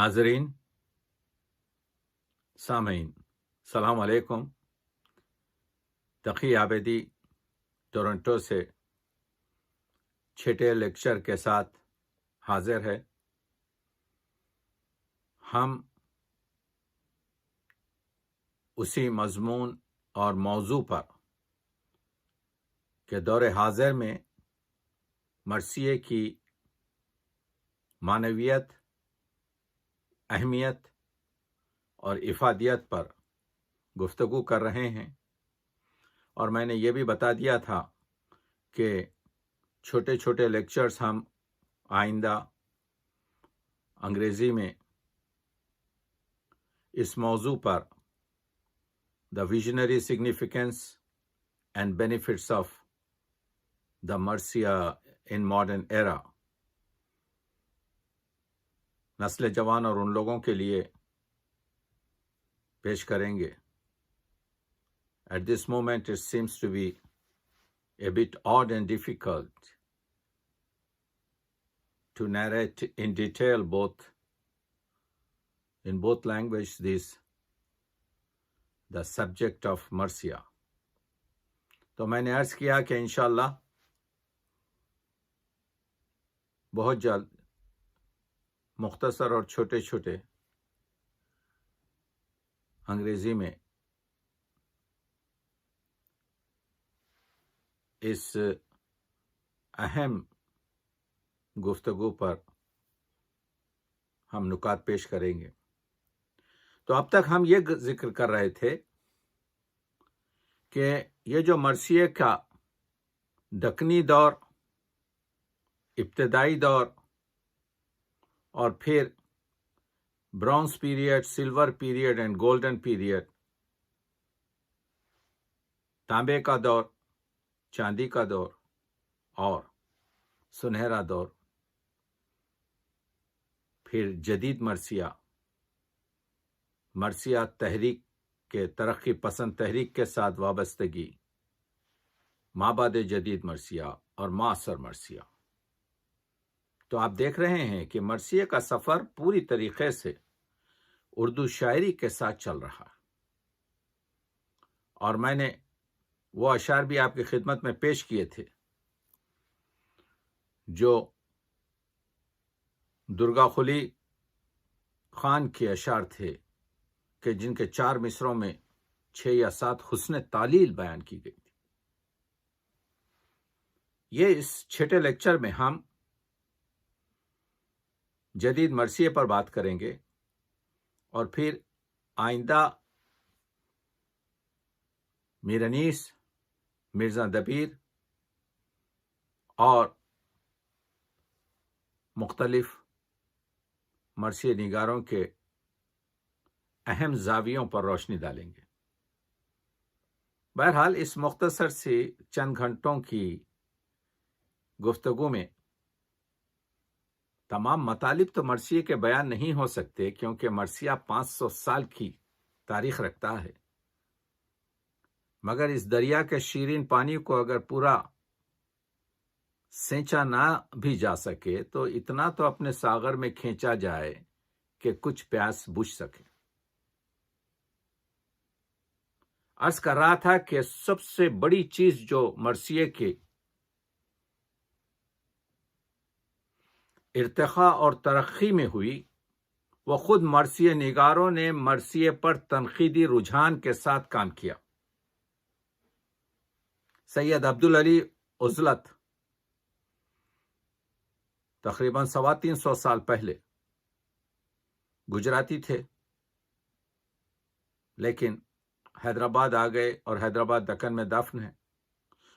ناظرین، سامعین، السلام علیکم۔ تقی عابدی ٹورنٹو سے چھٹے لیکچر کے ساتھ حاضر ہے۔ ہم اسی مضمون اور موضوع پر کہ دور حاضر میں مرثیے کی معنویت، اہمیت اور افادیت پر گفتگو کر رہے ہیں، اور میں نے یہ بھی بتا دیا تھا کہ چھوٹے چھوٹے لیکچرز ہم آئندہ انگریزی میں اس موضوع پر the visionary significance and benefits of the مرثیہ ان ماڈرن ایرا، نسل جوان اور ان لوگوں کے لیے پیش کریں گے۔ At this moment it seems to be a bit odd and difficult to narrate in detail in both languages the subject of مرثیہ۔ تو میں نے عرض کیا کہ انشاءاللہ بہت جلد مختصر اور چھوٹے چھوٹے انگریزی میں اس اہم گفتگو پر ہم نکات پیش کریں گے۔ تو اب تک ہم یہ ذکر کر رہے تھے کہ یہ جو مرثیے کا دکنی دور، ابتدائی دور، اور پھر bronze period, silver period and golden period, تانبے کا دور، چاندی کا دور اور سنہرا دور، پھر جدید مرثیہ تحریک کے ترقی پسند تحریک کے ساتھ وابستگی، مابعد جدید مرثیہ اور معاصر مرثیہ۔ تو آپ دیکھ رہے ہیں کہ مرثیے کا سفر پوری طریقے سے اردو شاعری کے ساتھ چل رہا ہے، اور میں نے وہ اشعار بھی آپ کی خدمت میں پیش کیے تھے جو درگا خلی خان کے اشعار تھے، کہ جن کے 4 مصروں میں 6 یا 7 حسن تعلیل بیان کی گئی تھی۔ یہ اس چھٹے لیکچر میں ہم جدید مرثیے پر بات کریں گے، اور پھر آئندہ میر انیس، مرزا دبیر اور مختلف مرثیہ نگاروں کے اہم زاویوں پر روشنی ڈالیں گے۔ بہرحال اس مختصر سے چند گھنٹوں کی گفتگو میں تمام مطالب تو مرثیے کے بیان نہیں ہو سکتے، کیونکہ مرثیہ 500 سال کی تاریخ رکھتا ہے، مگر اس دریا کے شیرین پانی کو اگر پورا سینچا نہ بھی جا سکے تو اتنا تو اپنے ساغر میں کھینچا جائے کہ کچھ پیاس بجھ سکے۔ عرض کر رہا تھا کہ سب سے بڑی چیز جو مرثیے کے ارتقاء اور ترقی میں ہوئی، وہ خود مرثیہ نگاروں نے مرثیے پر تنقیدی رجحان کے ساتھ کام کیا۔ سید عبدالعلی عزلت تقریباً 325 سال پہلے گجراتی تھے، لیکن حیدرآباد آ گئے اور حیدرآباد دکن میں دفن ہیں۔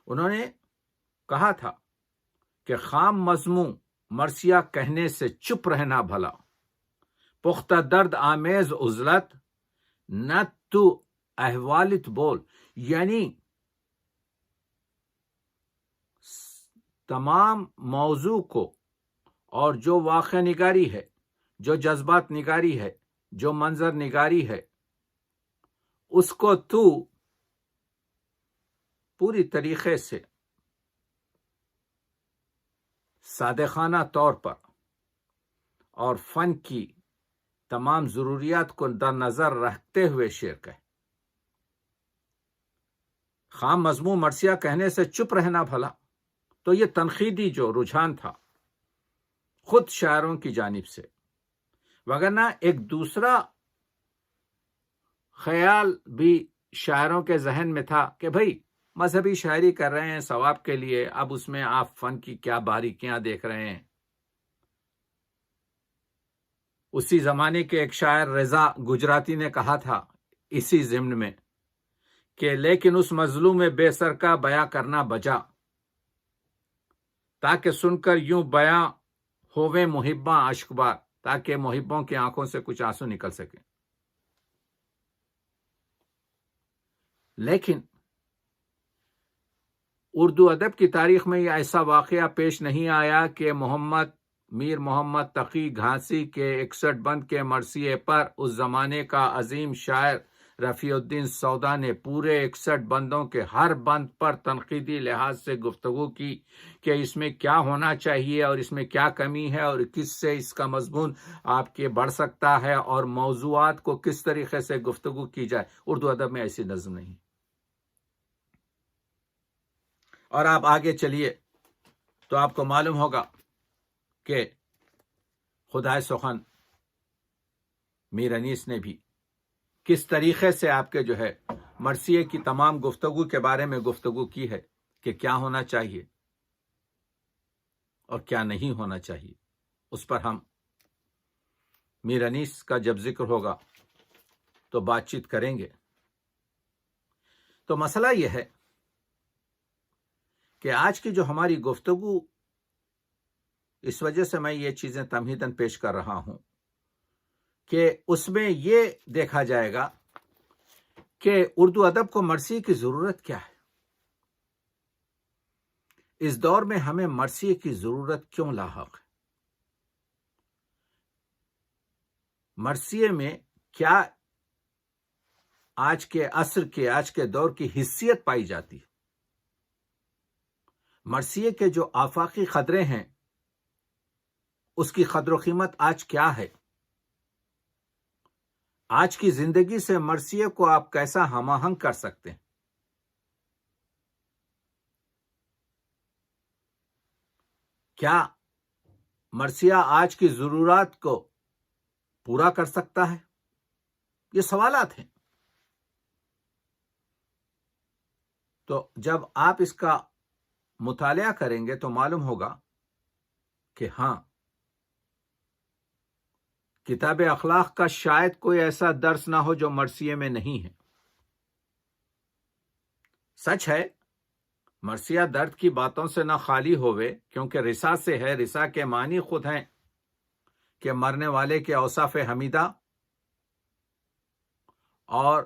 انہوں نے کہا تھا کہ خام مضموں مرثیہ کہنے سے چپ رہنا بھلا، پختہ درد آمیز عزلت نہ تو احوالت بول، یعنی تمام موضوع کو، اور جو واقع نگاری ہے، جو جذبات نگاری ہے، جو منظر نگاری ہے، اس کو تو پوری طریقے سے صادقانہ طور پر اور فن کی تمام ضروریات کو در نظر رکھتے ہوئے شعر کہے۔ خام مضمون مرثیہ کہنے سے چپ رہنا بھلا، تو یہ تنقیدی جو رجحان تھا خود شاعروں کی جانب سے، وگرنہ ایک دوسرا خیال بھی شاعروں کے ذہن میں تھا کہ بھئی مذہبی شاعری کر رہے ہیں ثواب کے لیے، اب اس میں آپ فن کی کیا باریکیاں دیکھ رہے ہیں۔ اسی زمانے کے ایک شاعر رضا گجراتی نے کہا تھا اسی ضمن میں کہ لیکن اس مظلوم بے سر کا بیاں کرنا بجا، تاکہ سن کر یوں بیاں ہوویں محباں اشکبار، تاکہ محبوں کی آنکھوں سے کچھ آنسو نکل سکے۔ لیکن اردو ادب کی تاریخ میں یہ ایسا واقعہ پیش نہیں آیا کہ میر محمد تقی گھانسی کے 61 بند کے مرثیے پر اس زمانے کا عظیم شاعر رفیع الدین سودا نے پورے 61 بندوں کے ہر بند پر تنقیدی لحاظ سے گفتگو کی کہ اس میں کیا ہونا چاہیے اور اس میں کیا کمی ہے اور کس سے اس کا مضمون آپ کے بڑھ سکتا ہے اور موضوعات کو کس طریقے سے گفتگو کی جائے۔ اردو ادب میں ایسی نظم نہیں۔ اور آپ آگے چلیے تو آپ کو معلوم ہوگا کہ خدائے سخن میر انیس نے بھی کس طریقے سے آپ کے جو ہے مرثیے کی تمام گفتگو کے بارے میں گفتگو کی ہے کہ کیا ہونا چاہیے اور کیا نہیں ہونا چاہیے۔ اس پر ہم میر انیس کا جب ذکر ہوگا تو بات چیت کریں گے۔ تو مسئلہ یہ ہے کہ آج کی جو ہماری گفتگو، اس وجہ سے میں یہ چیزیں تمہیداً پیش کر رہا ہوں کہ اس میں یہ دیکھا جائے گا کہ اردو ادب کو مرثیے کی ضرورت کیا ہے، اس دور میں ہمیں مرثیے کی ضرورت کیوں لاحق ہے، مرثیے میں کیا آج کے عصر کے آج کے دور کی حیثیت پائی جاتی ہے، مرثیے کے جو آفاقی قدرے ہیں اس کی قدر و قیمت آج کیا ہے، آج کی زندگی سے مرثیے کو آپ کیسا ہم آہنگ کر سکتے ہیں، کیا مرثیہ آج کی ضرورات کو پورا کر سکتا ہے؟ یہ سوالات ہیں۔ تو جب آپ اس کا مطالعہ کریں گے تو معلوم ہوگا کہ ہاں، کتاب اخلاق کا شاید کوئی ایسا درس نہ ہو جو مرثیے میں نہیں ہے۔ سچ ہے مرثیہ درد کی باتوں سے نہ خالی ہوئے، کیونکہ رسا سے ہے، رسا کے معنی خود ہیں کہ مرنے والے کے اوصاف حمیدہ اور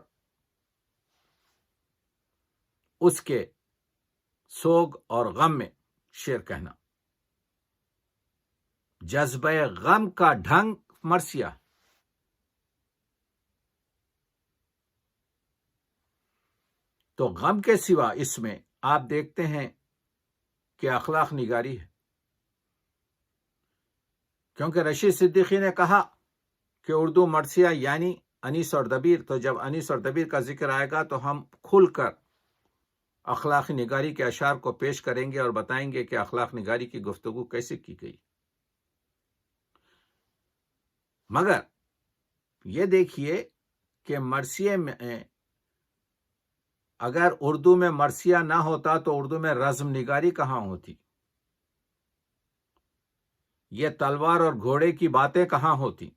اس کے سوگ اور غم میں شعر کہنا، جذبہ غم کا ڈھنگ مرثیہ۔ تو غم کے سوا اس میں آپ دیکھتے ہیں کہ اخلاق نگاری ہے، کیونکہ رشید صدیقی نے کہا کہ اردو مرثیہ یعنی انیس اور دبیر، تو جب انیس اور دبیر کا ذکر آئے گا تو ہم کھل کر اخلاق نگاری کے اشعار کو پیش کریں گے اور بتائیں گے کہ اخلاق نگاری کی گفتگو کیسے کی گئی۔ مگر یہ دیکھیے کہ مرثیے میں اگر اردو میں مرثیہ نہ ہوتا تو اردو میں رزم نگاری کہاں ہوتی؟ یہ تلوار اور گھوڑے کی باتیں کہاں ہوتی؟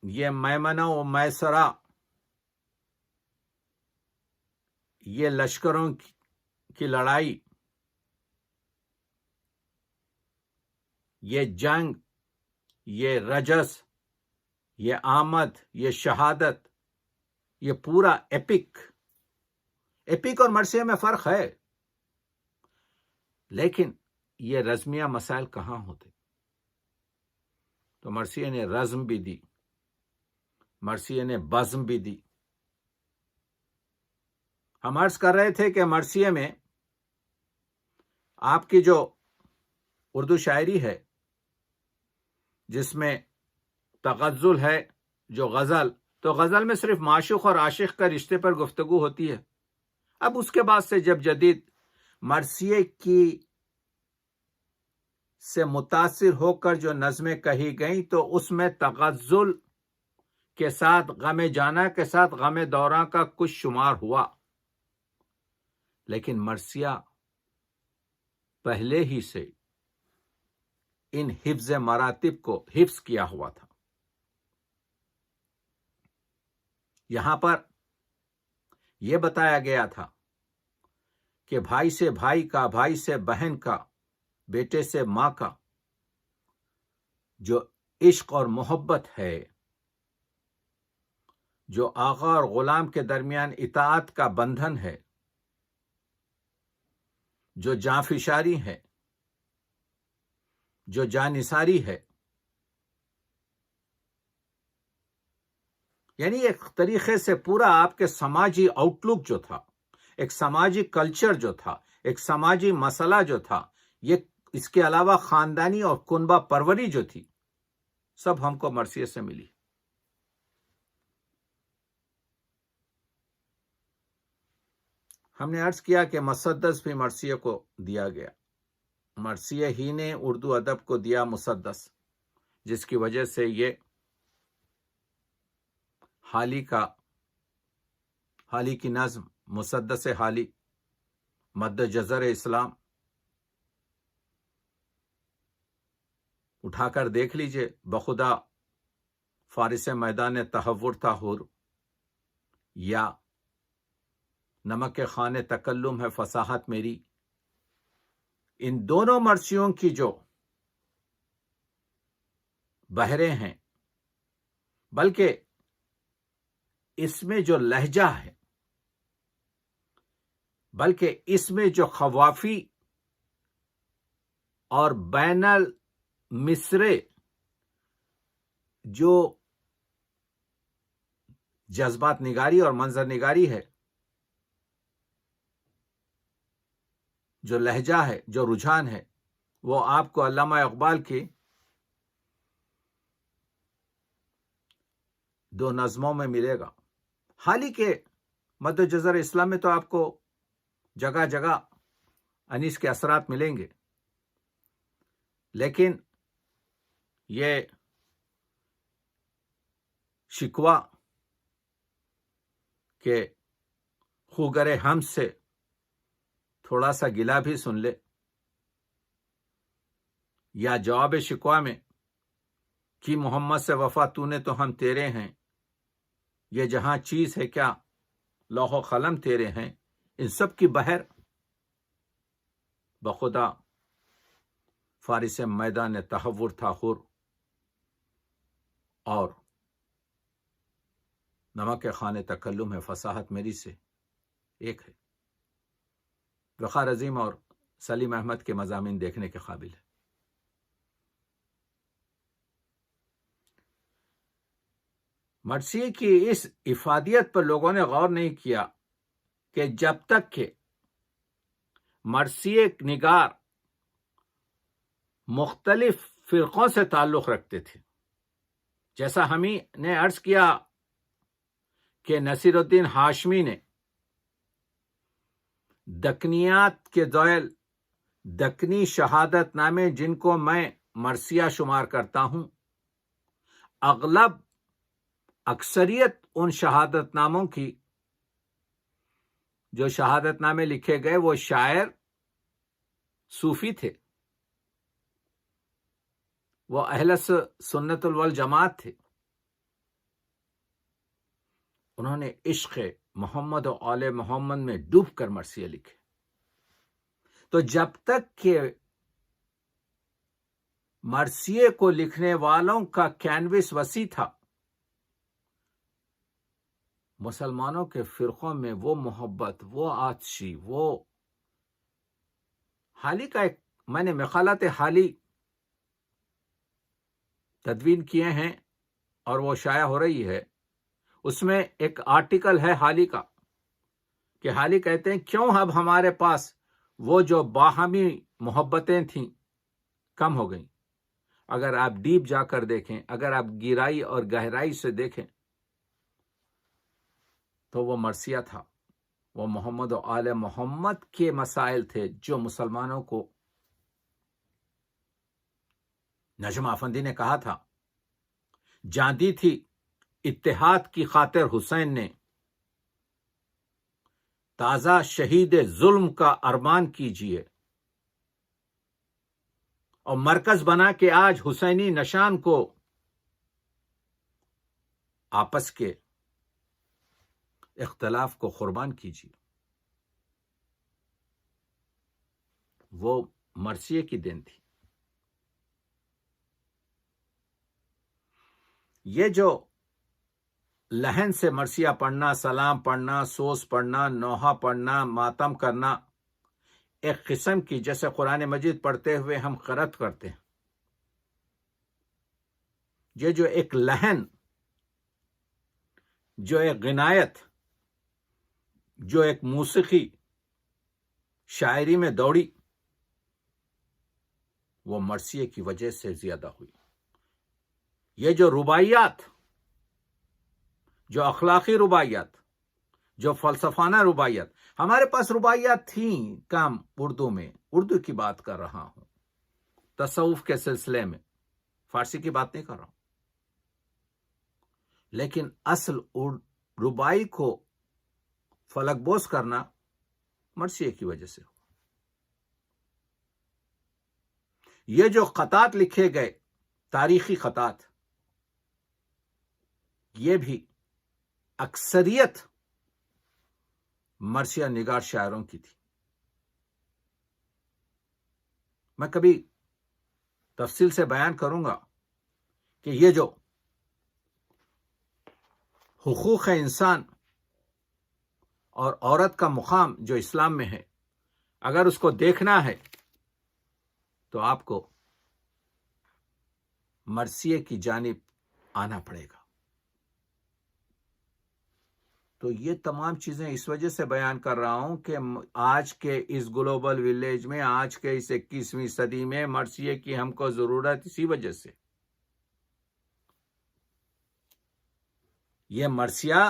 یہ میمنہ و میسرہ، یہ لشکروں کی لڑائی، یہ جنگ، یہ رجس، یہ آمد، یہ شہادت، یہ پورا ایپک اور مرثیے میں فرق ہے، لیکن یہ رزمیہ مسائل کہاں ہوتے؟ تو مرثیے نے رزم بھی دی، مرثیے نے بزم بھی دی۔ ہم عرض کر رہے تھے کہ مرثیے میں آپ کی جو اردو شاعری ہے جس میں تغزل ہے جو غزل، تو غزل میں صرف معشوق اور عاشق کا رشتے پر گفتگو ہوتی ہے. اب اس کے بعد سے جب جدید مرثیے کی سے متاثر ہو کر جو نظمیں کہی گئیں تو اس میں تغزل کے ساتھ غم جانا کے ساتھ غم دوراں کا کچھ شمار ہوا، لیکن مرثیہ پہلے ہی سے ان حفظ مراتب کو حفظ کیا ہوا تھا. یہاں پر یہ بتایا گیا تھا کہ بھائی سے بھائی کا، بھائی سے بہن کا، بیٹے سے ماں کا جو عشق اور محبت ہے، جو آقا اور غلام کے درمیان اطاعت کا بندھن ہے، جو جانفشاری ہے، جو جانثاری ہے، یعنی ایک طریقے سے پورا آپ کے سماجی آؤٹ لک جو تھا، ایک سماجی کلچر جو تھا، ایک سماجی مسئلہ جو تھا، یہ اس کے علاوہ خاندانی اور کنبہ پروری جو تھی، سب ہم کو مرثیے سے ملی. ہم نے عرض کیا کہ مسدس بھی مرثیے کو دیا گیا. مرثیے ہی نے اردو ادب کو دیا مسدس، جس کی وجہ سے یہ حالی کی نظم مسدس حالی مد جزر اسلام اٹھا کر دیکھ لیجئے. بخدا فارس میدان تحور تھا حور، یا نمک خانے تکلم ہے فصاحت میری. ان دونوں مرثیوں کی جو بہریں ہیں، بلکہ اس میں جو لہجہ ہے، بلکہ اس میں جو خوافی اور بین المصرے جو جذبات نگاری اور منظر نگاری ہے، جو لہجہ ہے، جو رجحان ہے، وہ آپ کو علامہ اقبال کی دو نظموں میں ملے گا. حالی کے مد جزر اسلام میں تو آپ کو جگہ جگہ انیس کے اثرات ملیں گے، لیکن یہ شکوہ کہ خوگر ہم سے تھوڑا سا گلا بھی سن لے، یا جواب شکوہ میں کہ محمد سے وفا تو نے تو ہم تیرے ہیں، یہ جہاں چیز ہے کیا لوح و قلم تیرے ہیں، ان سب کی بہر بخدا فارس میدان تحور تھا حور اور نمک خانے تکلم ہے فصاحت میری سے ایک ہے. وقار عظیم اور سلیم احمد کے مضامین دیکھنے کے قابل ہے. مرثیے کی اس افادیت پر لوگوں نے غور نہیں کیا کہ جب تک کہ مرثیے نگار مختلف فرقوں سے تعلق رکھتے تھے، جیسا ہمیں نے عرض کیا کہ نصیر الدین ہاشمی نے دکنیات کے ذیل دکنی شہادت نامے، جن کو میں مرثیہ شمار کرتا ہوں، اکثریت ان شہادت ناموں کی جو شہادت نامے لکھے گئے وہ شاعر صوفی تھے، وہ اہل سنت والجماعت تھے. انہوں نے عشق محمد و آل محمد میں ڈوب کر مرثیے لکھے. تو جب تک کہ مرثیے کو لکھنے والوں کا کینوس وسیع تھا، مسلمانوں کے فرقوں میں وہ محبت، وہ آتشی، وہ حالی کا ایک میں نے مقالات حالی تدوین کیے ہیں اور وہ شائع ہو رہی ہے. اس میں ایک آرٹیکل ہے حالی کا کہ حالی کہتے ہیں کیوں اب ہمارے پاس وہ جو باہمی محبتیں تھیں کم ہو گئیں. اگر آپ ڈیپ جا کر دیکھیں، اگر آپ گہرائی اور گہرائی سے دیکھیں تو وہ مرثیہ تھا، وہ محمد و آل محمد کے مسائل تھے جو مسلمانوں کو، نجم افندی نے کہا تھا، جاندی تھی اتحاد کی خاطر حسین نے، تازہ شہید ظلم کا ارمان کیجیے، اور مرکز بنا کے آج حسینی نشان کو آپس کے اختلاف کو قربان کیجیے۔ وہ مرثیے کی دن تھی۔ یہ جو لہن سے مرثیہ پڑھنا، سلام پڑھنا، سوز پڑھنا، نوحہ پڑھنا، ماتم کرنا، ایک قسم کی، جیسے قرآن مجید پڑھتے ہوئے ہم قرأت کرتے ہیں، یہ جو ایک لہن، جو ایک غنایت، جو ایک موسیقی شاعری میں دوڑی، وہ مرثیے کی وجہ سے زیادہ ہوئی۔ یہ جو رباعیات، جو اخلاقی رباعیات، جو فلسفانہ رباعیات، ہمارے پاس رباعیات تھیں کم اردو میں، اردو کی بات کر رہا ہوں، تصوف کے سلسلے میں، فارسی کی بات نہیں کر رہا ہوں، لیکن اصل رباعی کو فلک بوز کرنا مرثیے کی وجہ سے ہو۔ یہ جو خطات لکھے گئے، تاریخی خطات، یہ بھی اکثریت مرثیہ نگار شاعروں کی تھی۔ میں کبھی تفصیل سے بیان کروں گا کہ یہ جو حقوق انسان اور عورت کا مقام جو اسلام میں ہے، اگر اس کو دیکھنا ہے تو آپ کو مرثیے کی جانب آنا پڑے گا۔ تو یہ تمام چیزیں اس وجہ سے بیان کر رہا ہوں کہ آج کے اس گلوبل ولیج میں، آج کے اس 21ویں صدی میں مرثیے کی ہم کو ضرورت اسی وجہ سے۔ یہ مرثیہ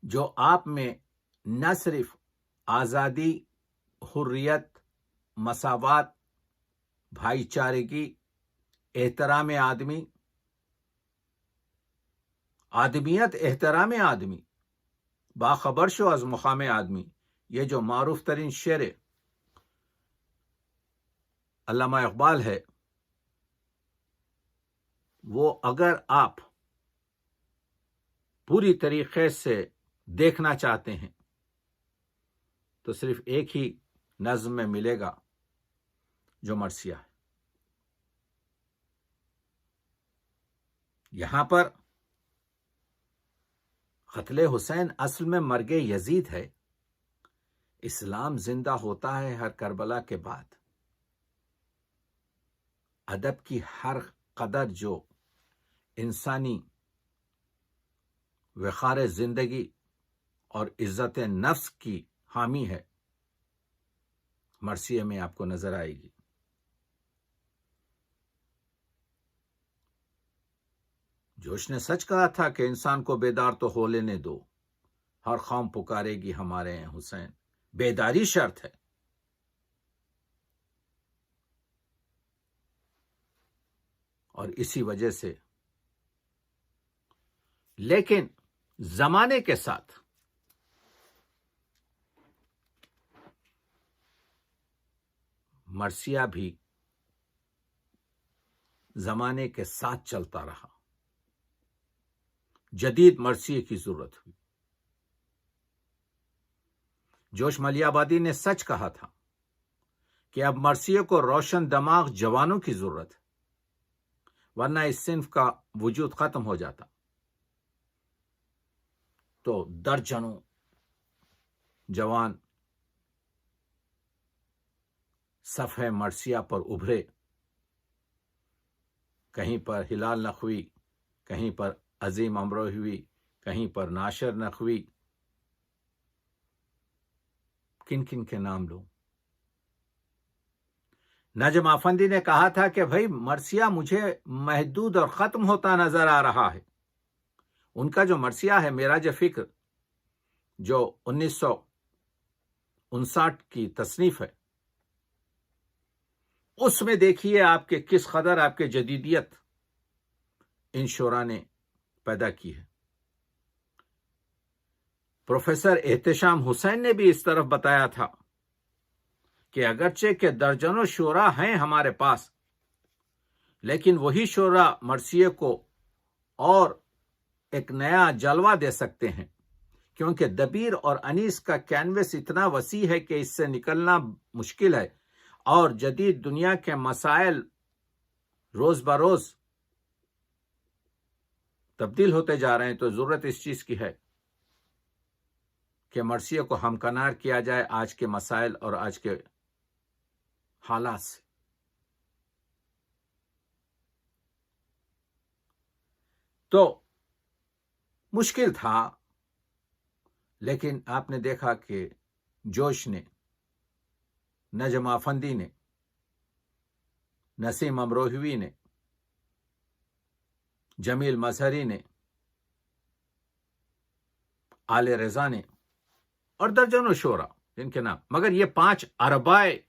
جو آپ میں نہ صرف آزادی، حریت، مساوات، بھائی چارگی، احترام آدمی، آدمیت، احترام آدمی، باخبر شو از مقام آدمی، یہ جو معروف ترین شعر علامہ اقبال ہے، وہ اگر آپ پوری طریقے سے دیکھنا چاہتے ہیں تو صرف ایک ہی نظم میں ملے گا جو مرثیہ ہے۔ یہاں پر قتل حسین اصل میں مرگ یزید ہے۔ اسلام زندہ ہوتا ہے ہر کربلا کے بعد۔ ادب کی ہر قدر جو انسانی وقار زندگی اور عزت نفس کی حامی ہے، مرثیے میں آپ کو نظر آئے گی۔ جوش نے سچ کہا تھا کہ انسان کو بیدار تو ہو لینے دو، ہر قوم پکارے گی ہمارے ہیں حسین، بیداری شرط ہے۔ اور اسی وجہ سے، لیکن زمانے کے ساتھ مرثیہ بھی زمانے کے ساتھ چلتا رہا، جدید مرثیے کی ضرورت ہوئی۔ جوش ملیح آبادی نے سچ کہا تھا کہ اب مرثیے کو روشن دماغ جوانوں کی ضرورت ہے، ورنہ اس صنف کا وجود ختم ہو جاتا۔ تو درجنوں جوان صفحہ مرثیہ پر ابھرے، کہیں پر ہلال نقوی، کہیں پر عظیم امروہوی، کہیں پر ناشر نقوی، کن کن کے نام لوں۔ نجم آفندی نے کہا تھا کہ بھائی مرثیہ مجھے محدود اور ختم ہوتا نظر آ رہا ہے. ان کا جو مرثیہ ہے معراج فکر جو 1959 کی تصنیف ہے، اس میں دیکھیے آپ کے کس قدر آپ کے جدیدیت ان شعراء نے پیدا کی ہے. پروفیسر احتشام حسین نے بھی اس طرف بتایا تھا کہ اگرچہ کہ درجنوں شعراء ہیں ہمارے پاس، لیکن وہی شعراء مرثیے کو اور ایک نیا جلوہ دے سکتے ہیں، کیونکہ دبیر اور انیس کا کینوس اتنا وسیع ہے کہ اس سے نکلنا مشکل ہے، اور جدید دنیا کے مسائل روز بروز تبدیل ہوتے جا رہے ہیں. تو ضرورت اس چیز کی ہے کہ مرثیے کو ہمکنار کیا جائے آج کے مسائل اور آج کے حالات سے. تو مشکل تھا، لیکن آپ نے دیکھا کہ جوش نے، نجم آفندی نے، نسیم امروہوی نے، جمیل مظہری نے، آل رضا نے اور درجنوں شعراء جن کے نام، مگر یہ 5 اربائے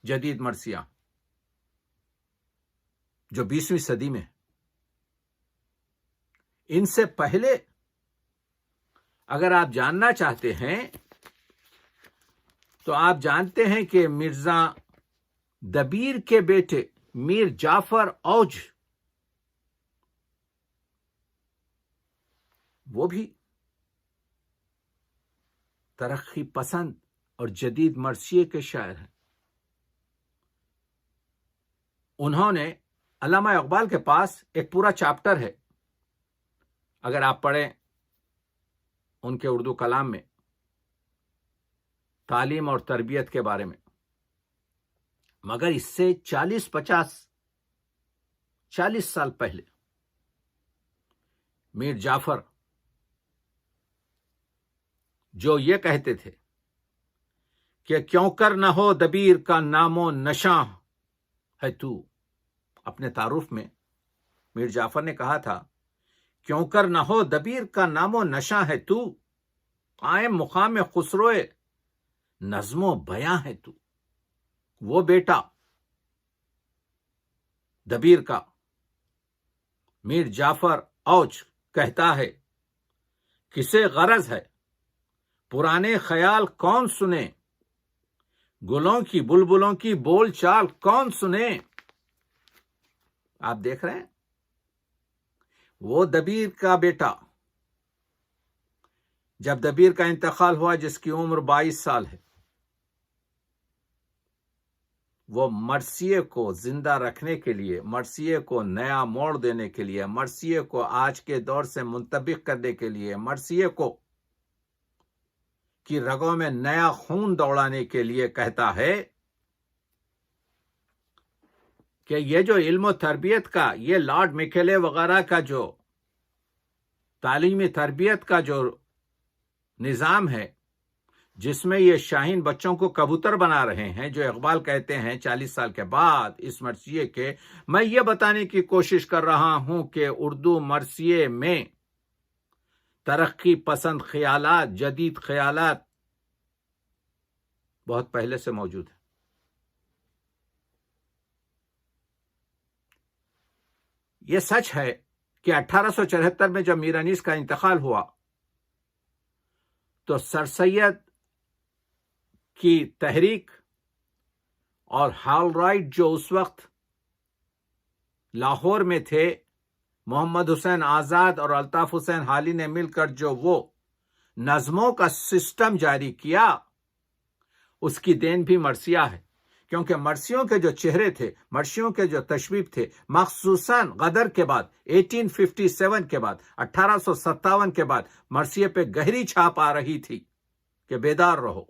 جدید مرثیہ جو 20ویں صدی میں، ان سے پہلے اگر آپ جاننا چاہتے ہیں تو آپ جانتے ہیں کہ مرزا دبیر کے بیٹے میر جعفر اوج، وہ بھی ترقی پسند اور جدید مرثیے کے شاعر ہیں. انہوں نے، علامہ اقبال کے پاس ایک پورا چیپٹر ہے، اگر آپ پڑھیں ان کے اردو کلام میں، تعلیم اور تربیت کے بارے میں. مگر اس سے 40 سال پہلے میر جعفر جو یہ کہتے تھے کہ کیوں کر نہ ہو دبیر کا نام و نشاں ہے تو، اپنے تعارف میں میر جعفر نے کہا تھا کیوں کر نہ ہو دبیر کا نام و نشاں ہے تو، قائم مقام خسرو نظم و بیاں ہے تو. وہ بیٹا دبیر کا میر جعفر اوج کہتا ہے کسے غرض ہے پرانے خیال کون سنے، گلوں کی بلبلوں کی بول چال کون سنے. آپ دیکھ رہے ہیں وہ دبیر کا بیٹا، جب دبیر کا انتقال ہوا جس کی عمر 22 سال ہے، وہ مرثیے کو زندہ رکھنے کے لیے، مرثیے کو نیا موڑ دینے کے لیے، مرثیے کو آج کے دور سے منطبق کرنے کے لیے، مرثیے کو کی رگوں میں نیا خون دوڑانے کے لیے کہتا ہے کہ یہ جو علم و تربیت کا، یہ لارڈ میکیلے وغیرہ کا جو تعلیمی تربیت کا جو نظام ہے، جس میں یہ شاہین بچوں کو کبوتر بنا رہے ہیں، جو اقبال کہتے ہیں 40 سال کے بعد اس مرثیے کے، میں یہ بتانے کی کوشش کر رہا ہوں کہ اردو مرثیے میں ترقی پسند خیالات، جدید خیالات بہت پہلے سے موجود ہیں. یہ سچ ہے کہ 1874 میں جب میر انیس کا انتقال ہوا تو سر سید کی تحریک اور ہال رائٹ جو اس وقت لاہور میں تھے، محمد حسین آزاد اور الطاف حسین حالی نے مل کر جو وہ نظموں کا سسٹم جاری کیا، اس کی دین بھی مرثیہ ہے. کیونکہ مرثیوں کے جو چہرے تھے، مرثیوں کے جو تشبیب تھے، مخصوصاً غدر کے بعد، 1857 کے بعد، 1857 کے بعد مرثیے پہ گہری چھاپ آ رہی تھی کہ بیدار رہو.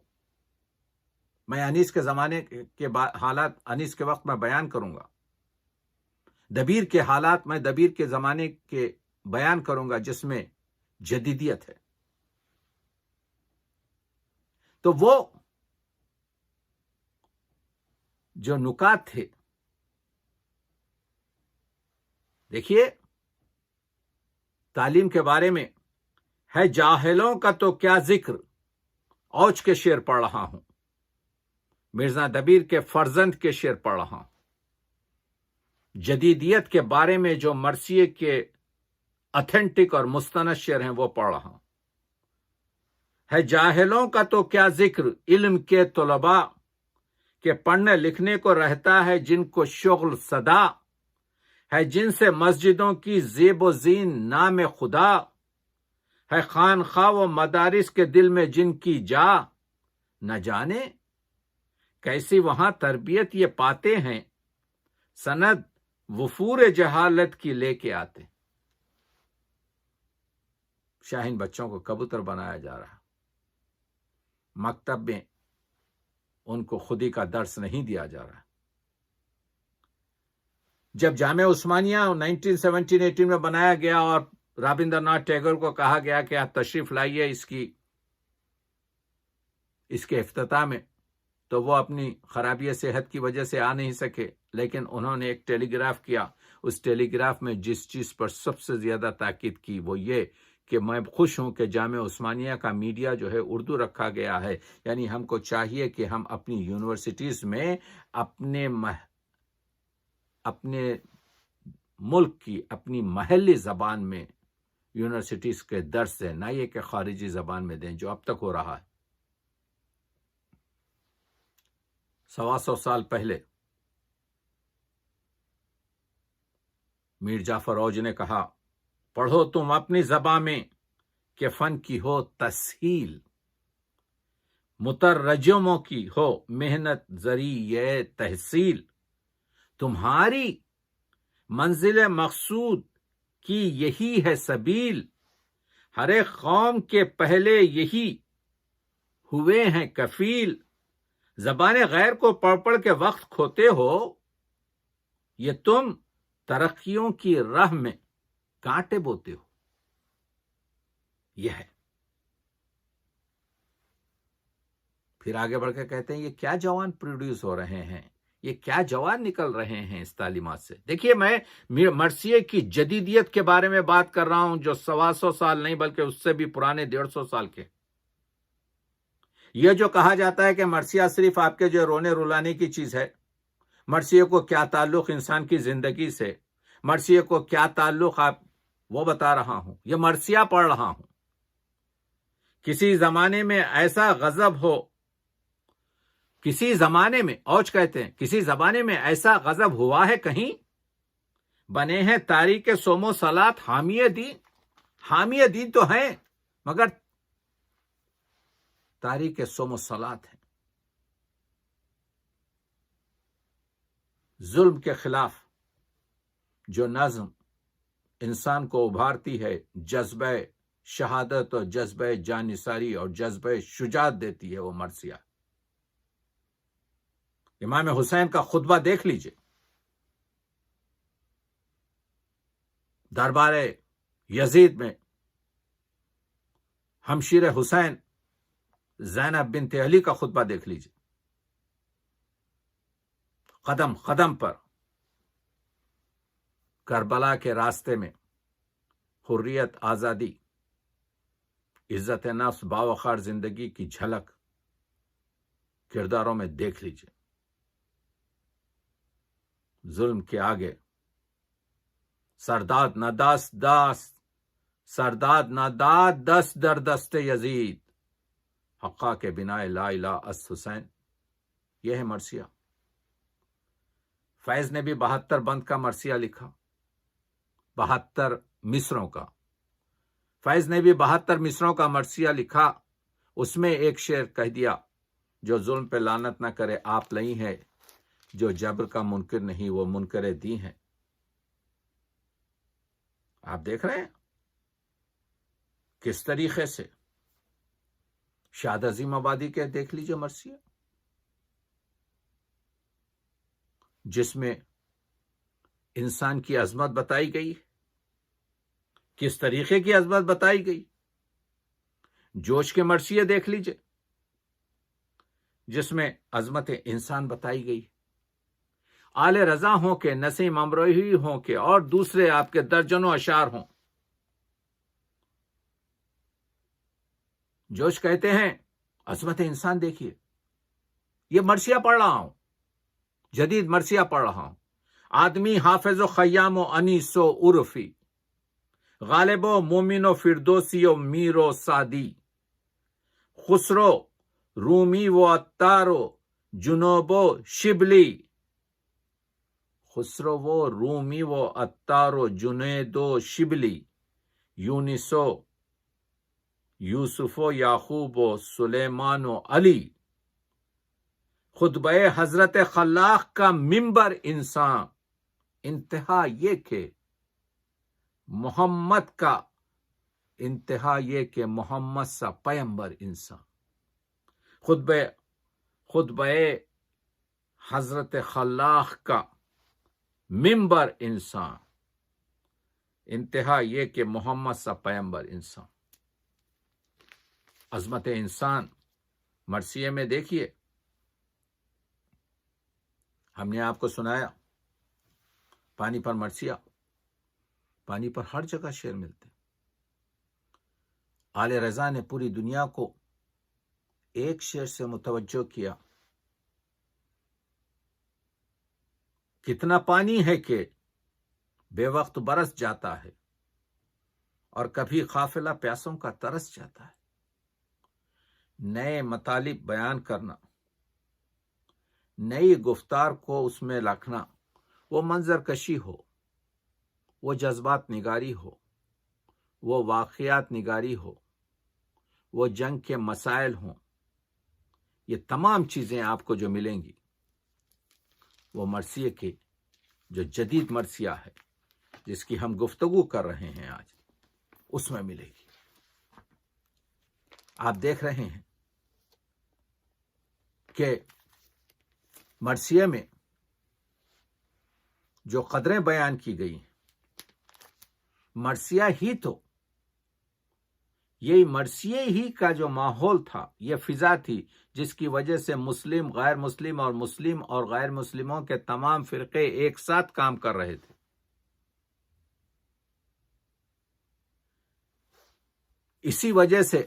میں انیس کے زمانے کے حالات انیس کے وقت میں بیان کروں گا، دبیر کے حالات میں دبیر کے زمانے کے بیان کروں گا جس میں جدیدیت ہے. تو وہ جو نکات تھے دیکھیے تعلیم کے بارے میں ہے جاہلوں کا تو کیا ذکر، اوج کے شعر پڑھ رہا ہوں، مرزا دبیر کے فرزند کے شعر پڑھ رہا ہوں، جدیدیت کے بارے میں جو مرثیے کے اتھینٹک اور مستند شعر ہیں وہ پڑھ رہا ہوں۔ ہے جاہلوں کا تو کیا ذکر علم کے طلباء کہ پڑھنے لکھنے کو رہتا ہے جن کو شغل صدا، ہے جن سے مسجدوں کی زیب و زین نام خدا، ہے خانخواہ و مدارس کے دل میں جن کی جا، نہ جانے کیسی وہاں تربیت یہ پاتے ہیں، سند وفور جہالت کی لے کے آتے۔ شاہین بچوں کو کبوتر بنایا جا رہا، مکتب میں ان کو خودی کا درس نہیں دیا جا رہا۔ جب جامعہ عثمانیہ 1917-18 میں بنایا گیا اور رابندر ناتھ ٹیگور کو کہا گیا کہ آپ تشریف لائیے اس کے افتتاح میں، تو وہ اپنی خرابی صحت کی وجہ سے آ نہیں سکے، لیکن انہوں نے ایک ٹیلی گراف کیا۔ اس ٹیلی گراف میں جس چیز پر سب سے زیادہ تاکید کی وہ یہ کہ میں خوش ہوں کہ جامعہ عثمانیہ کا میڈیا جو ہے اردو رکھا گیا ہے، یعنی ہم کو چاہیے کہ ہم اپنی یونیورسٹیز میں اپنے ملک کی اپنی محلی زبان میں یونیورسٹیز کے درس دیں، نہ یہ کہ خارجی زبان میں دیں جو اب تک ہو رہا ہے۔ 125 سال پہلے میر جعفر اوج نے کہا، پڑھو تم اپنی زبان میں کہ فن کی ہو تسہیل، مترجموں کی ہو محنت ذریعہ تحصیل، تمہاری منزل مقصود کی یہی ہے سبیل، ہر ایک قوم کے پہلے یہی ہوئے ہیں کفیل، زبان غیر کو پڑھ پڑھ کے وقت کھوتے ہو، یہ تم ترقیوں کی راہ میں کانٹے بوتے ہو۔ یہ ہے، پھر آگے بڑھ کے کہتے ہیں یہ کیا جوان پروڈیوس ہو رہے ہیں، یہ کیا جوان نکل رہے ہیں اس تعلیمات سے۔ دیکھیے میں مرثیے کی جدیدیت کے بارے میں بات کر رہا ہوں جو 125 سال نہیں بلکہ اس سے بھی پرانے 150 سال کے۔ یہ جو کہا جاتا ہے کہ مرثیہ صرف آپ کے جو رونے رلانے کی چیز ہے، مرثیے کو کیا تعلق انسان کی زندگی سے، مرثیے کو کیا تعلق آپ وہ بتا رہا ہوں، یہ مرثیہ پڑھ رہا ہوں۔ کسی زمانے میں ایسا غضب ہو، کسی زمانے میں، اوج کہتے ہیں کسی زمانے میں ایسا غضب ہوا ہے کہیں، بنے ہیں تاریک صوم و صلات حامی دین۔ حامی دین تو ہیں مگر تاریک صوم و صلات ہیں۔ ظلم کے خلاف جو نظم انسان کو ابھارتی ہے، جذبہ شہادت اور جذبہ جانثاری اور جذبہ شجاعت دیتی ہے، وہ مرثیہ۔ امام حسین کا خطبہ دیکھ لیجئے، دربار یزید میں ہمشیر حسین زینب بنت علی کا خطبہ دیکھ لیجئے، قدم قدم پر کربلا کے راستے میں حریت، آزادی، عزت نفس، باوقار زندگی کی جھلک کرداروں میں دیکھ لیجئے۔ ظلم کے آگے سرداد ناداست دست در دست یزید، حقا کے بنا لا الہ اس حسین۔ یہ ہے مرثیہ۔ فیض نے بھی 72 بند کا مرثیہ لکھا، 72 مصروں کا۔ فیض نے بھی 72 مصروں کا مرثیہ لکھا، اس میں ایک شعر کہہ دیا، جو ظلم پہ لعنت نہ کرے آپ لئی ہے، جو جبر کا منکر نہیں وہ منکر دی ہیں۔ آپ دیکھ رہے ہیں کس طریقے سے شاد عظیم آبادی کے دیکھ لیجئے مرثیہ، جس میں انسان کی عظمت بتائی گئی، کس طریقے کی عظمت بتائی گئی۔ جوش کے مرثیے دیکھ لیجئے جس میں عظمت انسان بتائی گئی، آل رضا ہوں کہ نسیم امروہی ہوں کہ اور دوسرے آپ کے درجنوں اشعار ہوں، جوش کہتے ہیں عظمت انسان دیکھیے، یہ مرثیہ پڑھ رہا ہوں، جدید مرثیہ پڑھ رہا ہوں، آدمی حافظ و خیام و انیس و عرفی، غالب و مومن و فردوسی و میر و سعدی، خسرو رومی و عطار و جنوب و شبلی، خسرو و رومی و عطار و جنید و شبلی، یونس و یوسف و یعقوب و سلیمان و علی، خطبہ حضرت خلاق کا ممبر انسان، انتہا یہ کہ محمد کا، انتہا یہ کہ محمد سا پیمبر انسان، خطبہ حضرت خلاق کا ممبر انسان، انتہا یہ کہ محمد سا پیمبر انسان۔ عظمت انسان مرثیے میں دیکھیے، ہم نے آپ کو سنایا پانی پر مرثیہ، پانی پر ہر جگہ شعر ملتے۔ آل رضا نے پوری دنیا کو ایک شعر سے متوجہ کیا، کتنا پانی ہے کہ بے وقت برس جاتا ہے، اور کبھی قافلہ پیاسوں کا ترس جاتا ہے۔ نئے مطالب بیان کرنا، نئی گفتار کو اس میں رکھنا، وہ منظر کشی ہو، وہ جذبات نگاری ہو، وہ واقعات نگاری ہو، وہ جنگ کے مسائل ہوں، یہ تمام چیزیں آپ کو جو ملیں گی وہ مرثیے کے جو جدید مرثیہ ہے جس کی ہم گفتگو کر رہے ہیں آج، اس میں ملے گی۔ آپ دیکھ رہے ہیں کہ مرثیے میں جو قدریں بیان کی گئی ہیں، مرثیہ ہی تو، یہی مرثیے ہی کا جو ماحول تھا، یہ فضا تھی جس کی وجہ سے مسلم، غیر مسلم اور مسلم اور غیر مسلموں کے تمام فرقے ایک ساتھ کام کر رہے تھے۔ اسی وجہ سے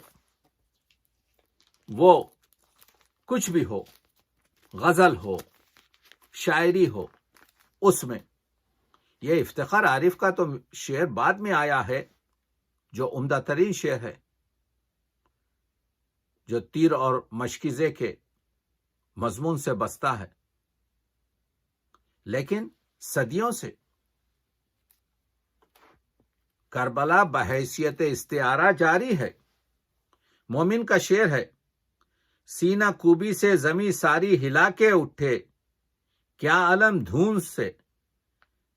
وہ کچھ بھی ہو، غزل ہو، شاعری ہو، اس میں یہ افتخار عارف کا تو شعر بعد میں آیا ہے جو عمدہ ترین شعر ہے، جو تیر اور مشکیزے کے مضمون سے بستا ہے، لیکن صدیوں سے کربلا بحیثیت استعارہ جاری ہے۔ مومن کا شعر ہے، سینہ کوبی سے زمیں ساری ہلا کے اٹھے، کیا علم دھون سے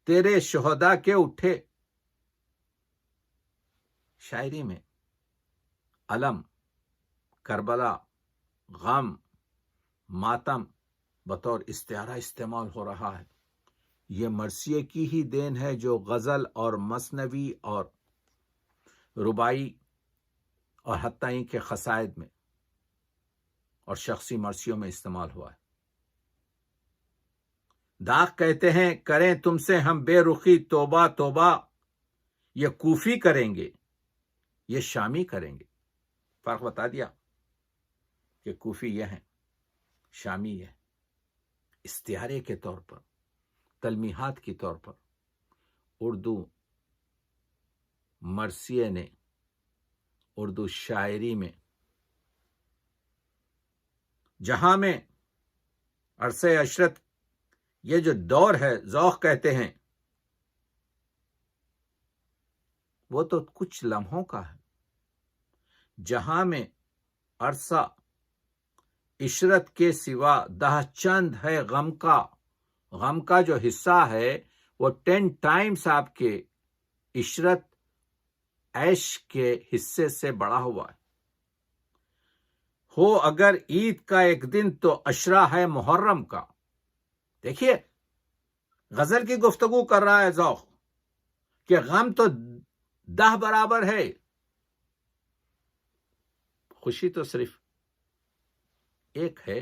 تیرے شہداء کے اٹھے۔ شاعری میں علم، کربلا، غم، ماتم بطور استعارہ استعمال ہو رہا ہے۔ یہ مرثیے کی ہی دین ہے جو غزل اور مثنوی اور رباعی اور حتیٰ کے قصائد میں اور شخصی مرثیوں میں استعمال ہوا ہے۔ داغ کہتے ہیں کریں تم سے ہم بے رخی توبہ توبہ، یہ کوفی کریں گے، یہ شامی کریں گے۔ فرق بتا دیا کہ کوفی یہ ہیں، شامی یہ ہیں۔ استعارے کے طور پر، تلمیحات کے طور پر اردو مرثیے نے اردو شاعری میں جہاں میں عرصہ عشرت یہ جو دور ہے ذوق کہتے ہیں، وہ تو کچھ لمحوں کا ہے، جہاں میں عرصہ عشرت کے سوا دہ چند ہے غم کا، غم کا جو حصہ ہے وہ 10 ٹائمز آپ کے عشرت عیش کے حصے سے بڑا ہوا ہے۔ ہو اگر عید کا ایک دن تو عشرہ ہے محرم کا۔ دیکھیے غزل کی گفتگو کر رہا ہے ذوق کہ غم تو 10 برابر ہے، خوشی تو صرف ایک ہے،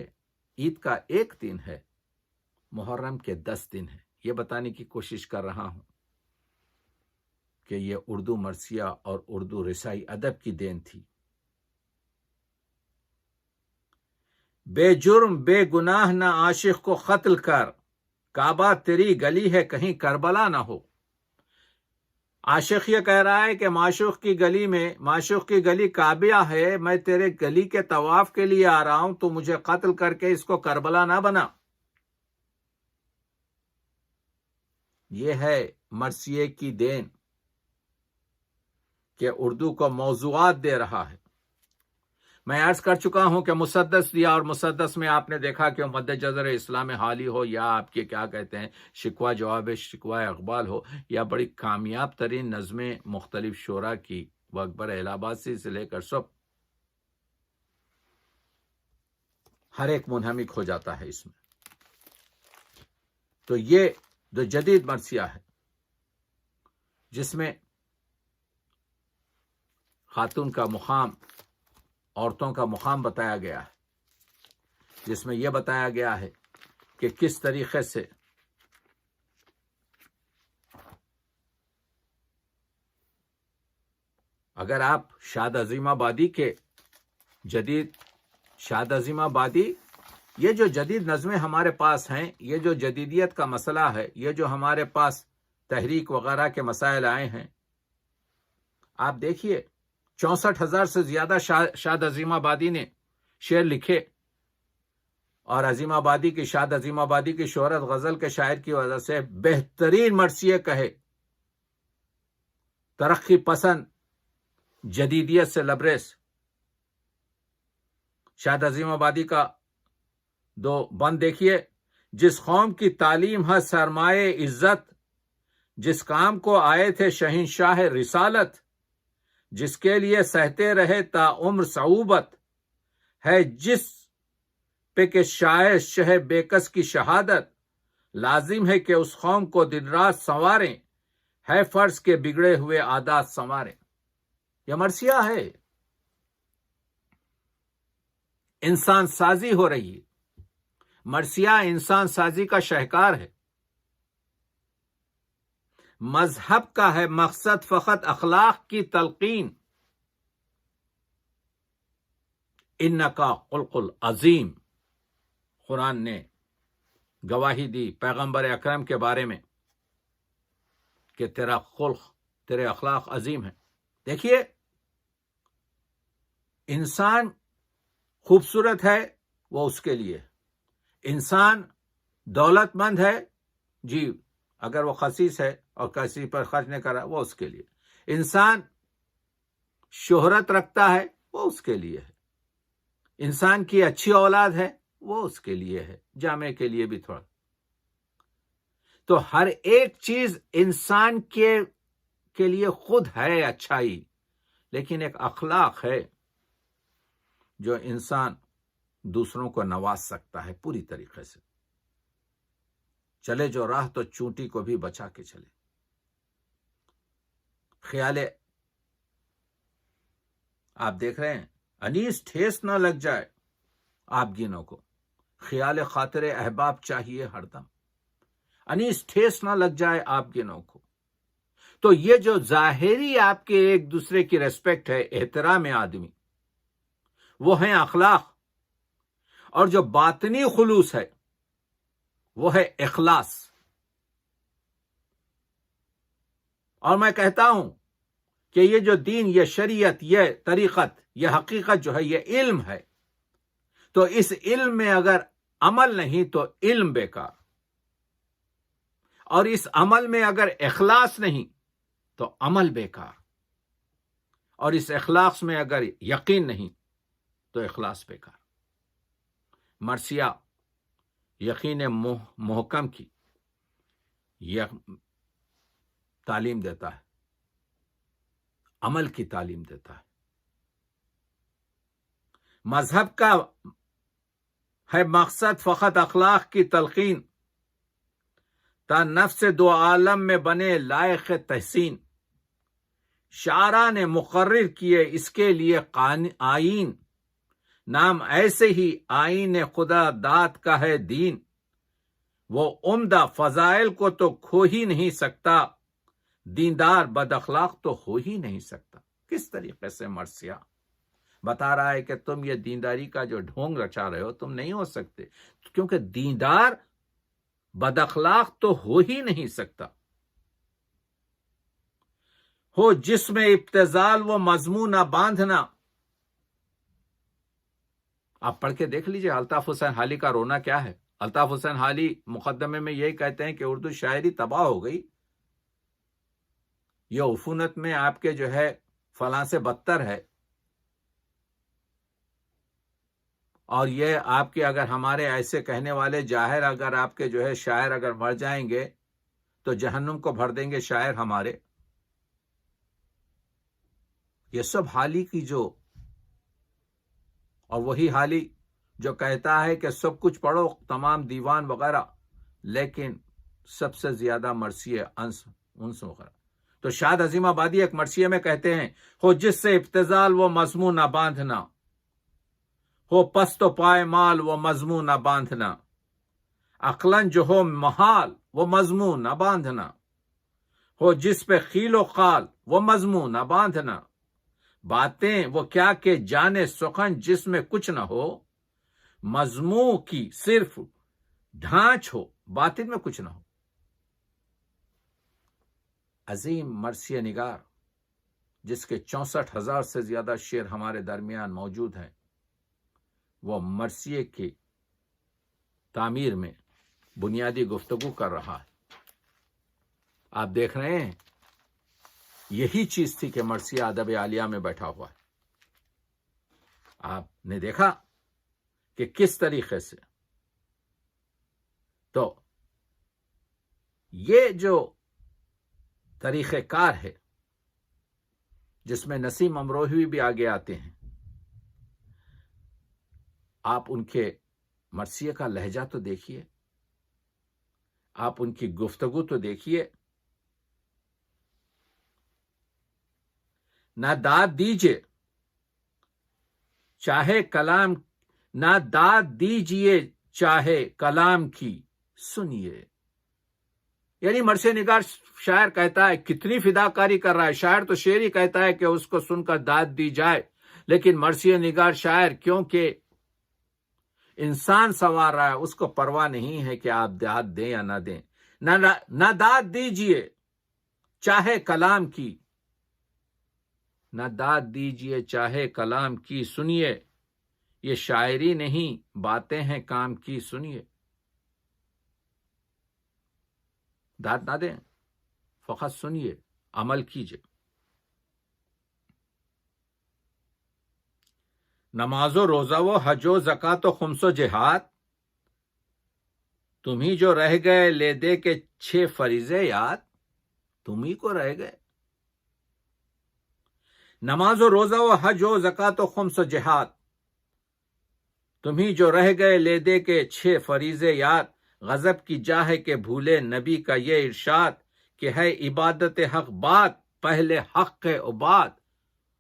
عید کا ایک دن ہے، محرم کے 10 دن ہیں. یہ بتانے کی کوشش کر رہا ہوں کہ یہ اردو مرثیہ اور اردو رسائی ادب کی دین تھی. بے جرم بے گناہ نہ عاشق کو قتل کر، کعبہ تیری گلی ہے کہیں کربلا نہ ہو. عاشق یہ کہہ رہا ہے کہ معشوق کی گلی کعبہ ہے، میں تیرے گلی کے طواف کے لیے آ رہا ہوں، تو مجھے قتل کر کے اس کو کربلا نہ بنا. یہ ہے مرثیے کی دین کہ اردو کو موضوعات دے رہا ہے. میں عرض کر چکا ہوں کہ مسدس دیا، اور مسدس میں آپ نے دیکھا کہ مد جزر اسلام حالی ہو، یا آپ کے کیا کہتے ہیں شکوہ جواب شکوہ اقبال ہو، یا بڑی کامیاب ترین نظمیں مختلف شعراء کی، وہ اکبر الہ آبادی سے لے کر سب، ہر ایک منہمک ہو جاتا ہے اس میں. تو یہ جو جدید مرثیہ ہے جس میں خاتون کا مقام، عورتوں کا مقام بتایا گیا ہے، جس میں یہ بتایا گیا ہے کہ کس طریقے سے اگر آپ شاد عظیم آبادی کے شاد عظیم آبادی، یہ جو جدید نظمیں ہمارے پاس ہیں، یہ جو جدیدیت کا مسئلہ ہے، یہ جو ہمارے پاس تحریک وغیرہ کے مسائل آئے ہیں، آپ دیکھیے 64,000 سے زیادہ شاد عظیم آبادی نے شعر لکھے، اور عظیم آبادی کی شاد عظیم آبادی کی شہرت غزل کے شاعر کی وجہ سے بہترین مرثیے کہے، ترقی پسند، جدیدیت سے لبریز. شاد عظیم آبادی کا 2 بند دیکھیے. جس قوم کی تعلیم ہے سرمایہ عزت، جس کام کو آئے تھے شہنشاہ رسالت، جس کے لیے سہتے رہے تا عمر صعوبت، ہے جس پہ کہ شاعر شہ بے کس کی شہادت، لازم ہے کہ اس قوم کو دن رات سنواریں، ہے فرض کے بگڑے ہوئے عادات سنواریں. یہ مرثیہ ہے. انسان سازی ہو رہی ہے. مرثیہ انسان سازی کا شاہکار ہے. مذہب کا ہے مقصد فقط اخلاق کی تلقین. انکا خلق عظیم، قرآن نے گواہی دی پیغمبر اکرم کے بارے میں کہ تیرا خلق، تیرے اخلاق عظیم ہیں. دیکھیے، انسان خوبصورت ہے وہ اس کے لیے، انسان دولت مند ہے جی، اگر وہ خسیس ہے اور کسی پر خرچ نہیں کر رہا وہ اس کے لیے، انسان شہرت رکھتا ہے وہ اس کے لیے ہے، انسان کی اچھی اولاد ہے وہ اس کے لیے ہے، جامع کے لیے بھی تھوڑا. تو ہر ایک چیز انسان کے لیے خود ہے اچھائی، لیکن ایک اخلاق ہے جو انسان دوسروں کو نواز سکتا ہے پوری طریقے سے. چلے جو راہ تو چونٹی کو بھی بچا کے چلے. خیال آپ دیکھ رہے ہیں، انیس ٹھیس نہ لگ جائے آپ گینوں کو، خیال خاطر احباب چاہیے ہر دم. انیس ٹھیس نہ لگ جائے آپ گینوں کو. تو یہ جو ظاہری آپ کے ایک دوسرے کی ریسپیکٹ ہے، احترام آدمی، وہ ہیں اخلاق، اور جو باطنی خلوص ہے وہ ہے اخلاص. اور میں کہتا ہوں کہ یہ جو دین، یہ شریعت، یہ طریقت، یہ حقیقت جو ہے یہ علم ہے. تو اس علم میں اگر عمل نہیں تو علم بیکار، اور اس عمل میں اگر اخلاص نہیں تو عمل بیکار، اور اس اخلاص میں اگر یقین نہیں تو اخلاص بیکار. مرثیہ یقین محکم کی تعلیم دیتا ہے، عمل کی تعلیم دیتا ہے. مذہب کا ہے مقصد فقط اخلاق کی تلقین، تا نفس دو عالم میں بنے لائق تحسین. شاعراں نے مقرر کیے اس کے لیے آئین، نام ایسے ہی آئین خدا داد کا ہے دین. وہ عمدہ فضائل کو تو کھو ہی نہیں سکتا، دیندار بد اخلاق تو ہو ہی نہیں سکتا۔ کس طریقے سے مرثیہ بتا رہا ہے کہ تم یہ دینداری کا جو ڈھونگ رچا رہے ہو تم نہیں ہو سکتے، کیونکہ دیندار بد اخلاق تو ہو ہی نہیں سکتا۔ ہو جس میں ابتذال و مضمون نہ باندھنا۔ آپ پڑھ کے دیکھ لیجئے الطاف حسین حالی کا رونا کیا ہے۔ الطاف حسین حالی مقدمے میں یہی کہتے ہیں کہ اردو شاعری تباہ ہو گئی، یہ عفونت میں آپ کے جو ہے فلاں سے بدتر ہے، اور یہ آپ کے اگر ہمارے ایسے کہنے والے جاہر اگر آپ کے جو ہے شاعر اگر مر جائیں گے تو جہنم کو بھر دیں گے شاعر ہمارے۔ یہ سب حالی کی جو، اور وہی حالی جو کہتا ہے کہ سب کچھ پڑھو تمام دیوان وغیرہ، لیکن سب سے زیادہ مرثیے انس وغیرہ۔ تو شاد عظیم آبادی ایک مرثیے میں کہتے ہیں، ہو جس سے ابتذال و مضمون نہ باندھنا، ہو پست و پائمال و مضمون نہ باندھنا، عقلاً جو ہو محال وہ مضمون نہ باندھنا، ہو جس پہ خیل و خال وہ مضمون نہ باندھنا، باتیں وہ کیا کہ جانے سخن جس میں کچھ نہ ہو، مضمون کی صرف ڈھانچ ہو باطن میں کچھ نہ ہو۔ عظیم مرثیہ نگار جس کے 64,000 سے زیادہ شعر ہمارے درمیان موجود ہیں، وہ مرثیے کی تعمیر میں بنیادی گفتگو کر رہا ہے۔ آپ دیکھ رہے ہیں یہی چیز تھی کہ مرثیہ ادب عالیہ میں بیٹھا ہوا ہے۔ آپ نے دیکھا کہ کس طریقے سے، تو یہ جو طریقہ کار ہے جس میں نسیم امروہوی بھی آگے آتے ہیں، آپ ان کے مرثیے کا لہجہ تو دیکھیے، آپ ان کی گفتگو تو دیکھیے۔ نہ داد دیجیے چاہے کلام، نہ داد دیجیے چاہے کلام کی سنیے۔ یعنی مرثیہ نگار شاعر کہتا ہے کتنی فداکاری کر رہا ہے، شاعر تو شعر ہی کہتا ہے کہ اس کو سن کر داد دی جائے، لیکن مرثیہ نگار شاعر کیونکہ انسان سنوار رہا ہے اس کو پرواہ نہیں ہے کہ آپ داد دیں یا نہ دیں۔ نہ داد دیجیے چاہے کلام کی، نہ داد دیجیے چاہے کلام کی سنیے، یہ شاعری نہیں باتیں ہیں کام کی سنیے۔ داد نہ دیں، فقط سنیے، عمل کیجیے۔ نماز و روزہ و حج و زکات و خمس و جہاد، تمہیں جو رہ گئے لے دے کے 6 فریضے یاد، تمہیں کو رہ گئے۔ نماز و روزہ و حج و زکات و خمس و جہاد، تمہیں جو رہ گئے لے دے کے 6 فریضے یاد، غضب کی جا ہے کہ بھولے نبی کا یہ ارشاد، کہ ہے عبادت حق بات پہلے حق عباد۔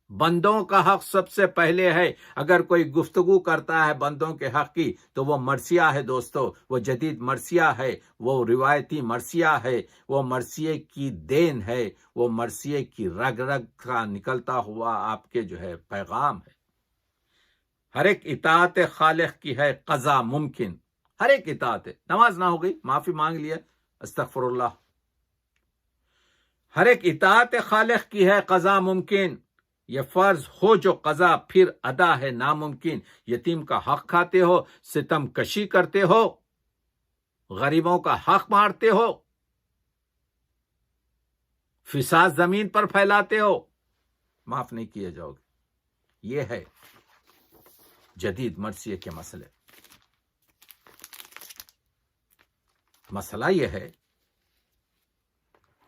بندوں کا حق سب سے پہلے ہے۔ اگر کوئی گفتگو کرتا ہے بندوں کے حق کی تو وہ مرثیہ ہے دوستو، وہ جدید مرثیہ ہے، وہ روایتی مرثیہ ہے، وہ مرثیے کی دین ہے، وہ مرثیے کی رگ رگ کا نکلتا ہوا آپ کے جو ہے پیغام ہے۔ ہر ایک اطاعت خالق کی ہے قضا ممکن، ہر ایک اطاعت ہے۔ نماز نہ ہو گئی، معافی مانگ لیا، استغفر اللہ۔ ہر ایک اطاعت خالق کی ہے قضا ممکن، یہ فرض ہو جو قضا پھر ادا ہے ناممکن۔ یتیم کا حق کھاتے ہو، ستم کشی کرتے ہو، غریبوں کا حق مارتے ہو، فساد زمین پر پھیلاتے ہو، معاف نہیں کیے جاؤ گے۔ یہ ہے جدید مرثیے کے مسئلے۔ مسئلہ یہ ہے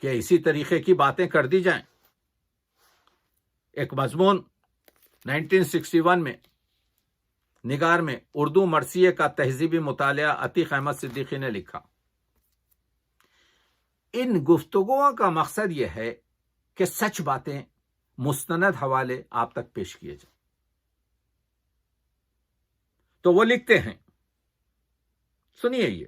کہ اسی طریقے کی باتیں کر دی جائیں۔ ایک مضمون 1961 میں نگار میں اردو مرثیے کا تہذیبی مطالعہ عتیق احمد صدیقی نے لکھا۔ ان گفتگوؤں کا مقصد یہ ہے کہ سچ باتیں، مستند حوالے آپ تک پیش کیے جائیں۔ تو وہ لکھتے ہیں، سنیے یہ،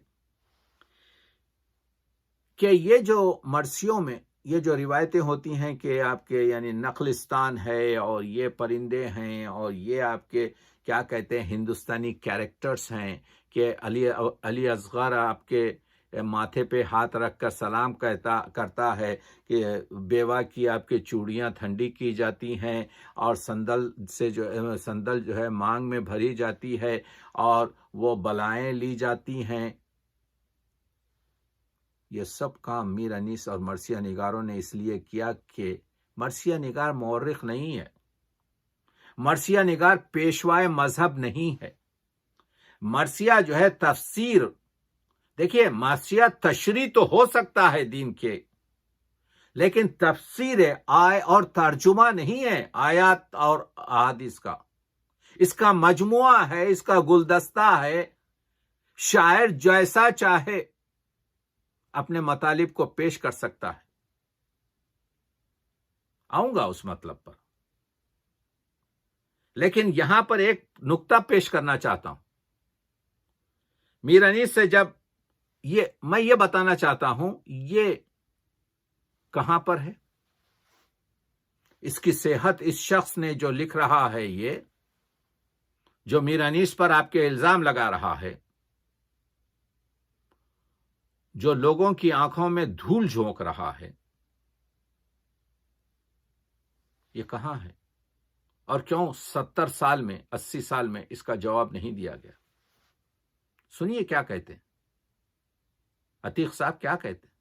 کہ یہ جو مرثیوں میں یہ جو روایتیں ہوتی ہیں کہ آپ کے یعنی نخلستان ہے اور یہ پرندے ہیں اور یہ آپ کے کیا کہتے ہیں ہندوستانی کیریکٹرز ہیں کہ علی اصغر آپ کے ماتھے پہ ہاتھ رکھ کر سلام کرتا ہے کہ بیوہ کی آپ کے چوڑیاں ٹھنڈی کی جاتی ہیں اور سندل جو ہے مانگ میں بھری جاتی ہے اور وہ بلائیں لی جاتی ہیں. یہ سب کام میر انیس اور مرثیہ نگاروں نے اس لیے کیا کہ مرثیہ نگار مورخ نہیں ہے، مرثیہ نگار پیشوائے مذہب نہیں ہے. مرثیہ جو ہے تفسیر، دیکھیے مرثیہ تشریح تو ہو سکتا ہے دین کے، لیکن تفسیر اور ترجمہ نہیں ہے آیات اور احادیث کا. اس کا مجموعہ ہے، اس کا گلدستہ ہے. شاعر جیسا چاہے اپنے مطالب کو پیش کر سکتا ہے. آؤں گا اس مطلب پر، لیکن یہاں پر ایک نقطہ پیش کرنا چاہتا ہوں. میر انیس سے جب میں یہ بتانا چاہتا ہوں یہ کہاں پر ہے، اس کی صحت اس شخص نے جو لکھ رہا ہے، یہ جو میر انیس پر آپ کے الزام لگا رہا ہے، جو لوگوں کی آنکھوں میں دھول جھونک رہا ہے، یہ کہاں ہے اور کیوں 70 سال میں 80 سال میں اس کا جواب نہیں دیا گیا؟ سنیے کیا کہتے ہیں عتیق صاحب، کیا کہتے ہیں.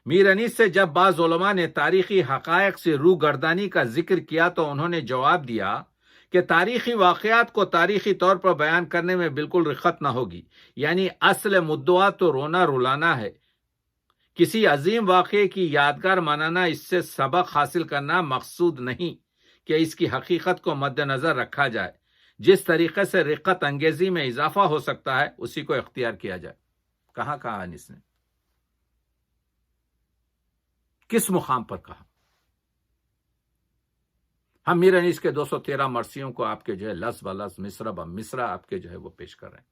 میر انیس سے جب بعض علماء نے تاریخی حقائق سے روگردانی کا ذکر کیا تو انہوں نے جواب دیا کہ تاریخی واقعات کو تاریخی طور پر بیان کرنے میں بالکل رخت نہ ہوگی. یعنی اصل مدعا تو رونا رلانا ہے، کسی عظیم واقعے کی یادگار منانا، اس سے سبق حاصل کرنا مقصود نہیں کہ اس کی حقیقت کو مد نظر رکھا جائے. جس طریقے سے رقت انگیزی میں اضافہ ہو سکتا ہے اسی کو اختیار کیا جائے. کہاں کہا انیس نے، کس مقام پر کہا؟ ہم میر انیس کے 213 مرثیوں کو آپ کے جو ہے لفظ بلفظ مصرع بمصرع آپ کے جو ہے وہ پیش کر رہے ہیں.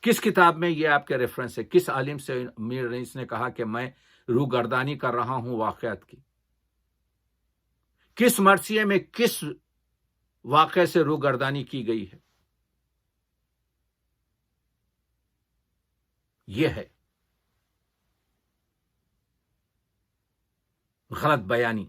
کس کتاب میں یہ آپ کے ریفرنس ہے؟ کس عالم سے میر انیس نے کہا کہ میں روگردانی کر رہا ہوں واقعات کی؟ کس مرثیے میں کس واقعے سے روگردانی کی گئی ہے؟ یہ ہے غلط بیانی.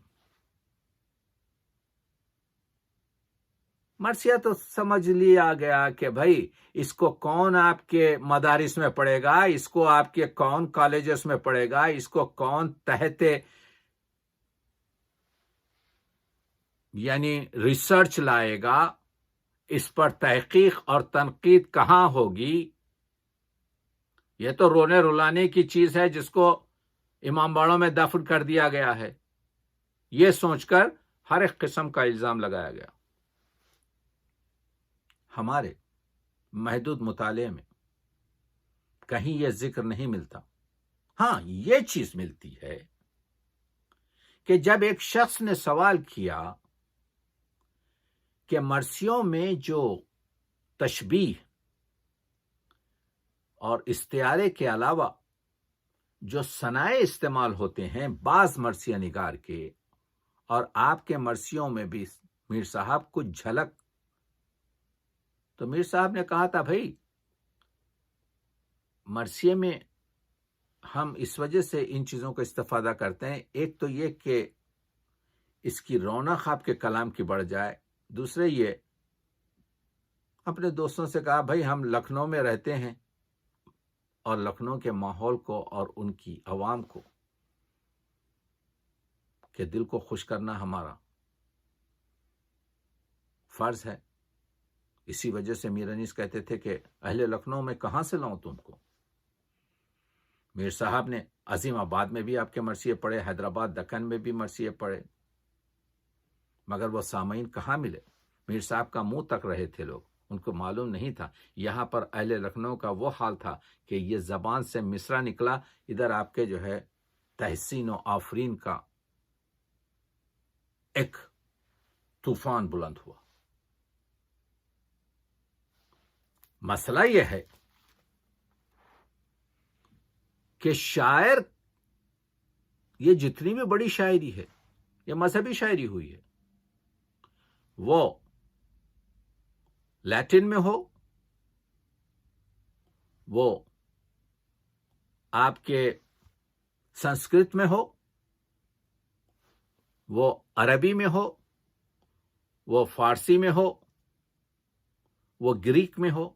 مرثیہ تو سمجھ لیا گیا کہ بھائی اس کو کون آپ کے مدارس میں پڑھے گا، اس کو آپ کے کون کالجز میں پڑھے گا، اس کو کون تحت یعنی ریسرچ لائے گا، اس پر تحقیق اور تنقید کہاں ہوگی. یہ تو رونے رلانے کی چیز ہے جس کو امام باڑوں میں دفن کر دیا گیا ہے، یہ سوچ کر ہر ایک قسم کا الزام لگایا گیا. ہمارے محدود مطالعے میں کہیں یہ ذکر نہیں ملتا. ہاں یہ چیز ملتی ہے کہ جب ایک شخص نے سوال کیا کہ مرثیوں میں جو تشبیہ اور استعارے کے علاوہ جو صنائع استعمال ہوتے ہیں بعض مرثیہ نگار کے، اور آپ کے مرثیوں میں بھی میر صاحب کچھ جھلک، تو میر صاحب نے کہا تھا بھائی مرثیے میں ہم اس وجہ سے ان چیزوں کا استفادہ کرتے ہیں، ایک تو یہ کہ اس کی رونق آپ کے کلام کی بڑھ جائے، دوسرے یہ اپنے دوستوں سے کہا بھائی ہم لکھنؤ میں رہتے ہیں اور لکھنؤ کے ماحول کو اور ان کی عوام کو کہ دل کو خوش کرنا ہمارا فرض ہے. اسی وجہ سے میر انیس کہتے تھے کہ اہل لکھنؤ میں کہاں سے لاؤں تم کو. میر صاحب نے عظیم آباد میں بھی آپ کے مرثیے پڑھے، حیدرآباد دکن میں بھی مرثیے پڑھے، مگر وہ سامعین کہاں ملے؟ میر صاحب کا منہ تک رہے تھے لوگ، ان کو معلوم نہیں تھا. یہاں پر اہل لکھنؤ کا وہ حال تھا کہ یہ زبان سے مصرع نکلا، ادھر آپ کے جو ہے تحسین و آفرین کا ایک طوفان بلند ہوا. مسئلہ یہ ہے کہ شاعر یہ جتنی بھی بڑی شاعری ہے، یہ مذہبی شاعری ہوئی ہے، وہ لیٹن میں ہو، وہ آپ کے سنسکرت میں ہو، وہ عربی میں ہو، وہ فارسی میں ہو، وہ گریک میں ہو،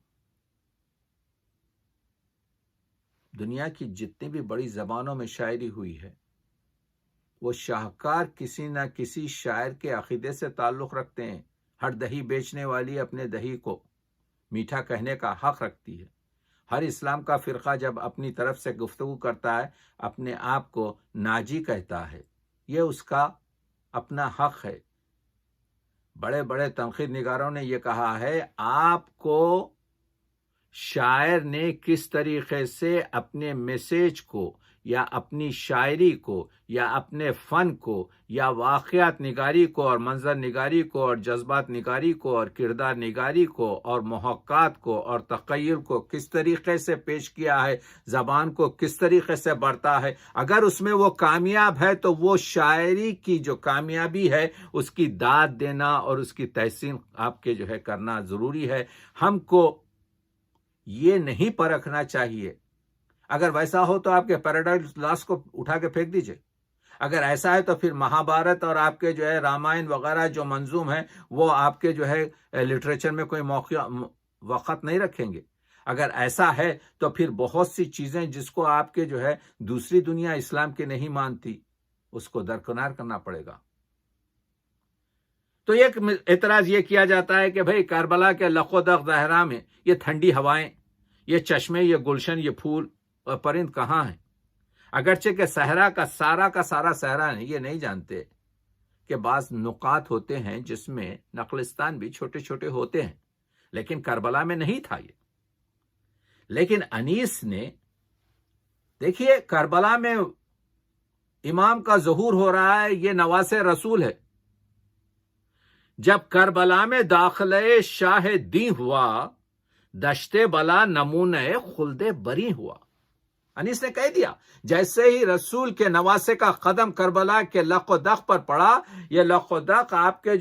دنیا کی جتنی بھی بڑی زبانوں میں شاعری ہوئی ہے، وہ شاہکار کسی نہ کسی شاعر کے عقیدے سے تعلق رکھتے ہیں۔ ہر دہی بیچنے والی اپنے دہی کو میٹھا کہنے کا حق رکھتی ہے۔ ہر اسلام کا فرقہ جب اپنی طرف سے گفتگو کرتا ہے، اپنے آپ کو ناجی کہتا ہے، یہ اس کا اپنا حق ہے۔ بڑے بڑے تنقید نگاروں نے یہ کہا ہے، آپ کو شاعر نے کس طریقے سے اپنے میسیج کو یا اپنی شاعری کو یا اپنے فن کو یا واقعات نگاری کو اور منظر نگاری کو اور جذبات نگاری کو اور کردار نگاری کو اور محاکات کو اور تخیل کو کس طریقے سے پیش کیا ہے، زبان کو کس طریقے سے بڑھتا ہے۔ اگر اس میں وہ کامیاب ہے تو وہ شاعری کی جو کامیابی ہے اس کی داد دینا اور اس کی تحسین آپ کے کرنا ضروری ہے۔ ہم کو یہ نہیں پرکھنا چاہیے۔ اگر ویسا ہو تو آپ کے پیراڈائز لاس کو اٹھا کے پھینک دیجئے۔ اگر ایسا ہے تو پھر مہابھارت اور آپ کے رامائن وغیرہ جو منظوم ہیں وہ آپ کے لٹریچر میں کوئی وقت نہیں رکھیں گے۔ اگر ایسا ہے تو پھر بہت سی چیزیں جس کو آپ کے دوسری دنیا اسلام کے نہیں مانتی، اس کو درکنار کرنا پڑے گا۔ تو ایک اعتراض یہ کیا جاتا ہے کہ بھئی کربلا کے لخ و دخ زہرا میں یہ ٹھنڈی ہوائیں، یہ چشمے، یہ گلشن، یہ پھول اور پرند کہاں ہیں؟ اگرچہ کہ صحرا کا سارا صحرا یہ نہیں جانتے کہ بعض نقاط ہوتے ہیں جس میں نقلستان بھی چھوٹے چھوٹے ہوتے ہیں، لیکن کربلا میں نہیں تھا یہ۔ لیکن انیس نے دیکھیے کربلا میں امام کا ظہور ہو رہا ہے، یہ نواس رسول ہے۔ جب کربلا میں داخلے شاہ دیں ہوا، دشت بلا نمونہ خلد بری ہوا۔ انیس نے کہہ دیا جیسے ہی رسول کے نواسے کا قدم کربلا کے لق و دق پر پڑا، یہ لق و دق آپ کے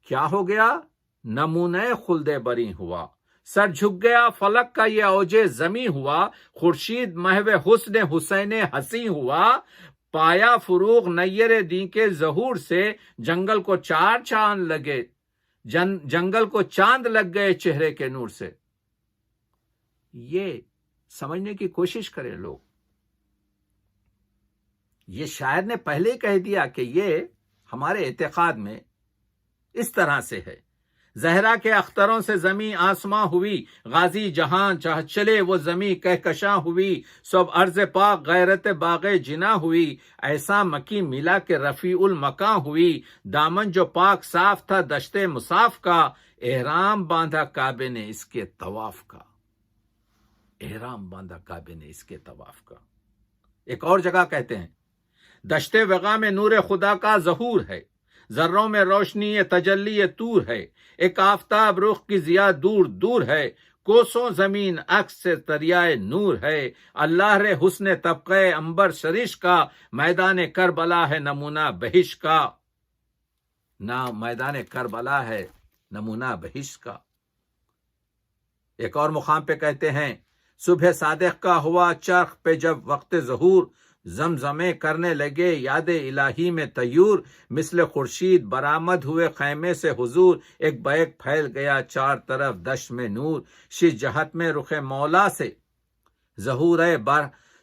کیا ہو گیا؟ نمونہ خلد بری ہوا۔ سر جھک گیا فلک کا یہ اوج زمیں ہوا، خورشید محو حسن حسین حسین ہوا۔ پایا فروغ نیر دین کے ظہور سے، جنگل کو چار چاند لگے، جنگل کو چاند لگ گئے چہرے کے نور سے۔ یہ سمجھنے کی کوشش کریں لوگ۔ یہ شاعر نے پہلے ہی کہہ دیا کہ یہ ہمارے اعتقاد میں اس طرح سے ہے۔ زہرا کے اختروں سے زمیں آسماں ہوئی، غازی جہاں چاہ چلے وہ زمیں کہکشاں ہوئی۔ سب عرض پاک غیرت باغ جنا ہوئی، ایسا مکی ملا کہ رفیع المکاں ہوئی۔ دامن جو پاک صاف تھا دشت مصاف کا، احرام باندھا کعبے نے اس کے طواف کا۔ احرام باندھا کعبے نے اس کے طواف کا۔ ایک اور جگہ کہتے ہیں، دشت وغا میں نور خدا کا ظہور ہے، ذروں میں روشنی تجلی طور ہے۔ ایک آفتاب رخ کی ضیا دور دور ہے، کوسوں زمین عکس سے دریائے نور ہے۔ اللہ رے حسن طبقہ عنبر شریش کا، میدان کربلا ہے نمونہ بہش کا۔ میدان کربلا ہے نمونہ بہش کا۔ ایک اور مقام پہ کہتے ہیں، صبح صادق کا ہوا چرخ پہ جب وقت ظہور، زمزمے کرنے لگے یاد الہی میں طیور۔ مثل خورشید برآمد ہوئے خیمے سے حضور، ایک بیک پھیل گیا چار طرف دشت میں نور۔ شش جہت میں رخ مولا سے ظہور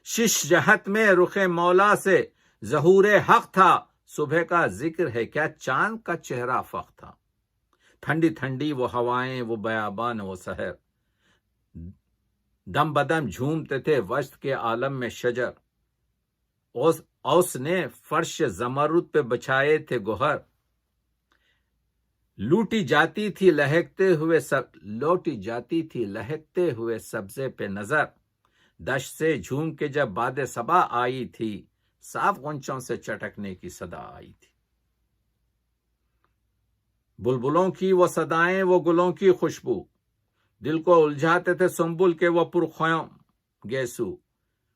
شش جہت میں رخ مولا سے ظہور حق تھا۔ صبح کا ذکر ہے کیا چاند کا چہرہ فخ تھا۔ ٹھنڈی ٹھنڈی وہ ہوائیں، وہ بیابان، وہ سحر، دم بدم جھومتے تھے وسط کے عالم میں شجر۔ اوس نے فرش زمرد پہ بچھائے تھے گوہر، لوٹی جاتی تھی لہکتے ہوئے سبزے پہ نظر۔ دشت سے جھوم کے جب باد صبا آئی تھی، صاف غنچوں سے چٹکنے کی صدا آئی تھی۔ بلبلوں کی وہ صدائیں، وہ گلوں کی خوشبو، دل کو الجھاتے تھے سنبل کے وہ پرخیوں گیسو۔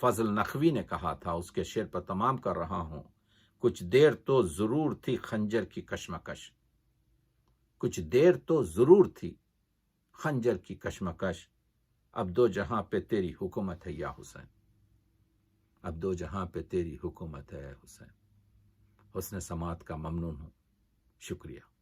فضل نقوی نے کہا تھا، اس کے شعر پر تمام کر رہا ہوں۔ کچھ دیر تو ضرور تھی خنجر کی کشمکش، کچھ دیر تو ضرور تھی خنجر کی کشمکش، اب دو جہاں پہ تیری حکومت ہے یا حسین، اب دو جہاں پہ تیری حکومت ہے حسین۔ حسن سماعت کا ممنون ہوں، شکریہ۔